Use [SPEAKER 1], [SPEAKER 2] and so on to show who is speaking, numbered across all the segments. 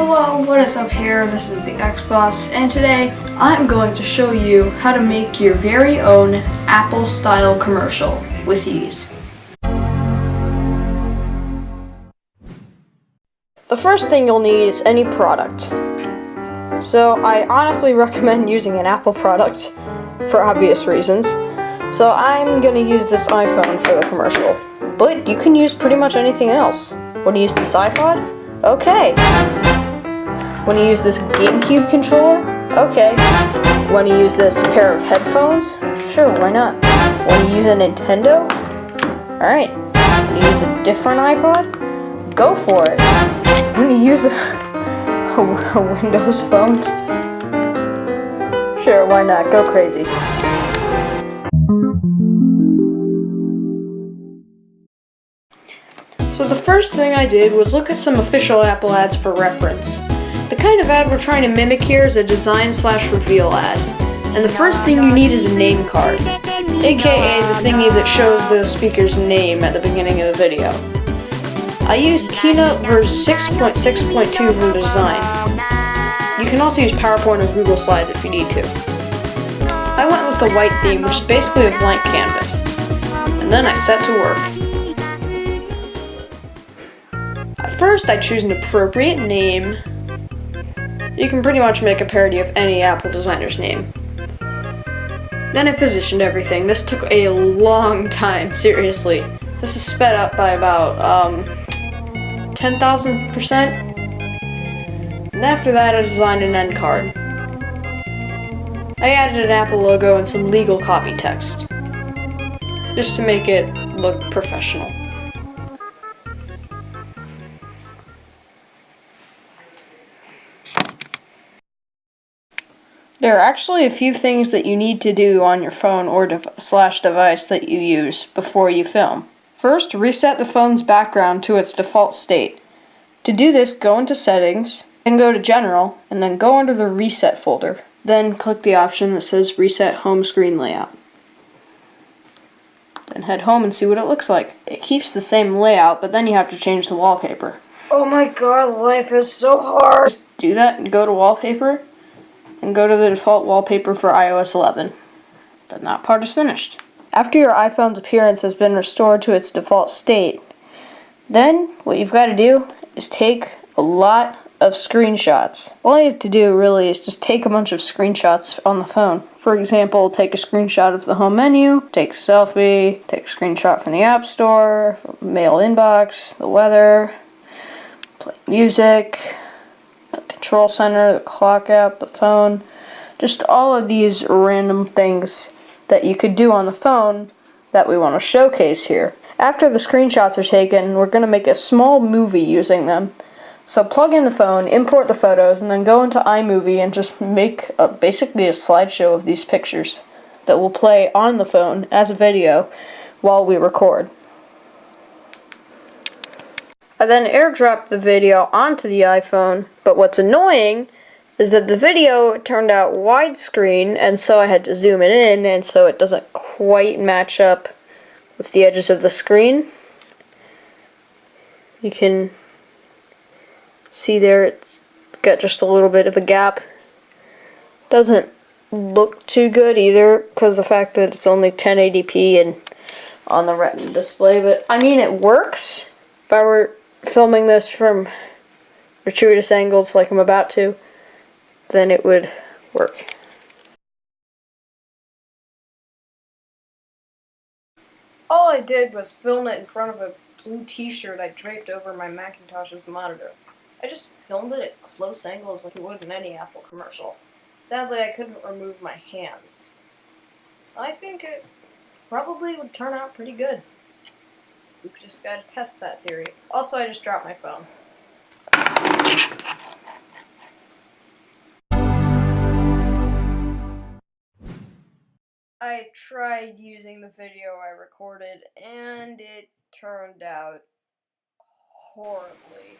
[SPEAKER 1] Hello, what is up here? This is the Xbox, and today I'm going to show you how to make your very own Apple-style commercial with ease. The first thing you'll need is any product. So I honestly recommend using an Apple product for obvious reasons. So I'm going to use this iPhone for the commercial, but you can use pretty much anything else. Want to use this iPod? Okay. Want to use this GameCube controller? Okay. Want to use this pair of headphones? Sure, why not? Want to use a Nintendo? Alright. Want to use a different iPod? Go for it. Want to use a Windows phone? Sure, why not? Go crazy. So the first thing I did was look at some official Apple ads for reference. The kind of ad we're trying to mimic here is a design/reveal ad. And the first thing you need is a name card, aka the thingy that shows the speaker's name at the beginning of the video. I used Keynote version 6.6.2 for the design. You can also use PowerPoint or Google Slides if you need to. I went with the white theme, which is basically a blank canvas. And then I set to work. At first, I choose an appropriate name. You can pretty much make a parody of any Apple designer's name. Then I positioned everything. This took a long time, seriously. This is sped up by about 10,000%. And after that, I designed an end card. I added an Apple logo and some legal copy text, just to make it look professional. There are actually a few things that you need to do on your phone or device that you use before you film. First, reset the phone's background to its default state. To do this, go into Settings, then go to General, and then go under the Reset folder. Then click the option that says Reset Home Screen Layout. Then head home and see what it looks like. It keeps the same layout, but then you have to change the wallpaper.
[SPEAKER 2] Oh my god, life is so hard!
[SPEAKER 1] Just do that and go to Wallpaper, and go to the default wallpaper for iOS 11. Then that part is finished. After your iPhone's appearance has been restored to its default state, then what you've got to do is take a lot of screenshots. All you have to do really is just take a bunch of screenshots on the phone. For example, take a screenshot of the home menu, take a selfie, take a screenshot from the App Store, from mail inbox, the weather, play music, the control center, the clock app, the phone, just all of these random things that you could do on the phone that we want to showcase here. After the screenshots are taken, we're going to make a small movie using them. So plug in the phone, import the photos, and then go into iMovie and just make basically a slideshow of these pictures that will play on the phone as a video while we record. I then airdropped the video onto the iPhone, but what's annoying is that the video turned out widescreen, and so I had to zoom it in, and so it doesn't quite match up with the edges of the screen. You can see there it's got just a little bit of a gap. Doesn't look too good either because of the fact that it's only 1080p and on the Retina display, but I mean it works. If I were filming this from gratuitous angles like I'm about to, then it would work.
[SPEAKER 2] All I did was film it in front of a blue t-shirt I draped over my Macintosh's monitor. I just filmed it at close angles like you would in any Apple commercial. Sadly, I couldn't remove my hands. I think it probably would turn out pretty good. We've just got to test that theory. Also, I just dropped my phone. I tried using the video I recorded, and it turned out horribly.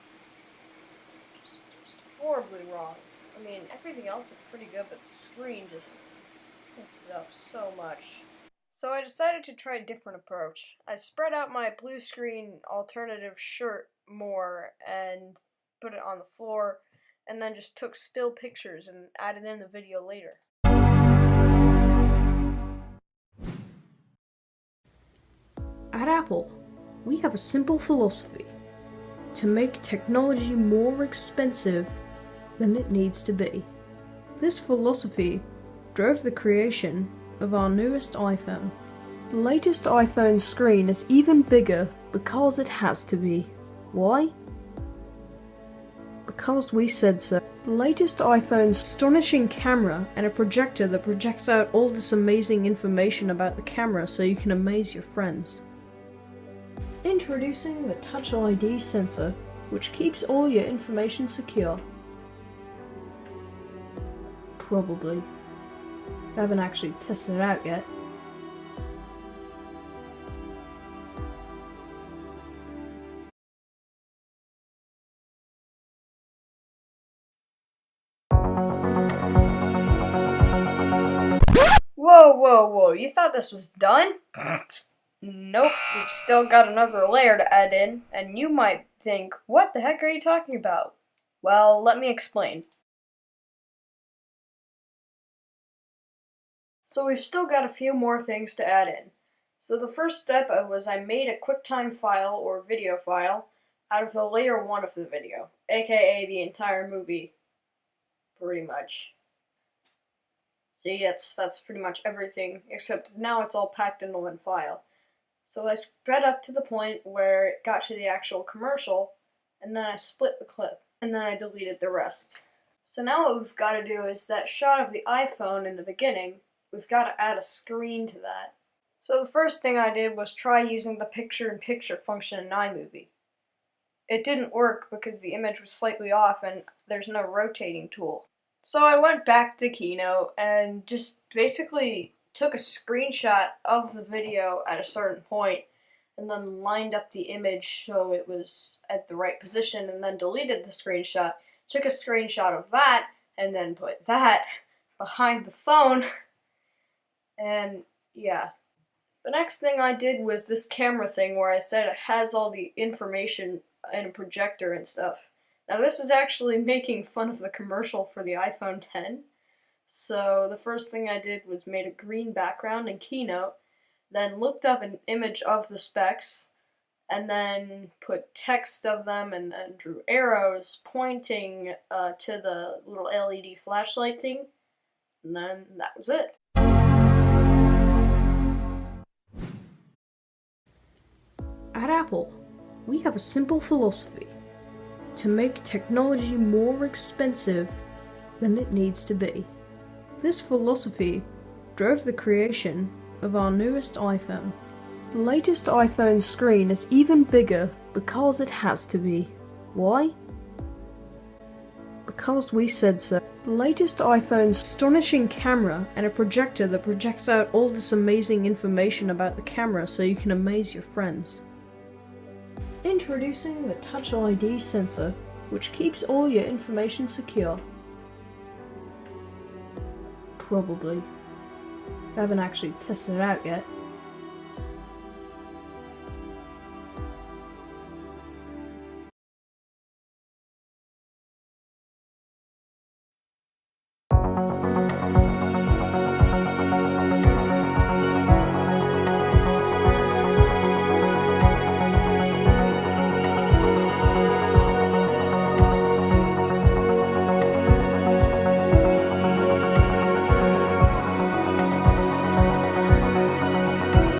[SPEAKER 2] Just horribly wrong. I mean, everything else looked pretty good, but the screen just messed it up so much. So I decided to try a different approach. I spread out my blue screen alternative shirt more and put it on the floor and then just took still pictures and added in the video later.
[SPEAKER 1] At Apple, we have a simple philosophy: to make technology more expensive than it needs to be. This philosophy drove the creation of our newest iPhone. The latest iPhone screen is even bigger because it has to be. Why? Because we said so. The latest iPhone's astonishing camera and a projector that projects out all this amazing information about the camera so you can amaze your friends. Introducing the Touch ID sensor, which keeps all your information secure. Probably. I haven't actually tested it out yet.
[SPEAKER 2] Whoa, you thought this was done? Nope, we've still got another layer to add in, and you might think, what the heck are you talking about? Well, let me explain. So we've still got a few more things to add in. So the first step was I made a QuickTime file or video file out of the layer 1 of the video, aka the entire movie, pretty much. See, that's pretty much everything, except now it's all packed into one file. So I sped up to the point where it got to the actual commercial, and then I split the clip, and then I deleted the rest. So now what we've got to do is that shot of the iPhone in the beginning, we've got to add a screen to that. So the first thing I did was try using the picture-in-picture function in iMovie. It didn't work because the image was slightly off and there's no rotating tool. So I went back to Keynote and just basically took a screenshot of the video at a certain point and then lined up the image so it was at the right position, and then deleted the screenshot, took a screenshot of that, and then put that behind the phone, and yeah. The next thing I did was this camera thing where I said it has all the information and a projector and stuff. Now this is actually making fun of the commercial for the iPhone X. So the first thing I did was made a green background in Keynote, then looked up an image of the specs, and then put text of them, and then drew arrows pointing to the little LED flashlight thing, and then that was it.
[SPEAKER 1] At Apple, we have a simple philosophy: to make technology more expensive than it needs to be. This philosophy drove the creation of our newest iPhone. The latest iPhone screen is even bigger because it has to be. Why? Because we said so. The latest iPhone's astonishing camera and a projector that projects out all this amazing information about the camera so you can amaze your friends. Introducing the Touch ID sensor, which keeps all your information secure. Probably. I haven't actually tested it out yet.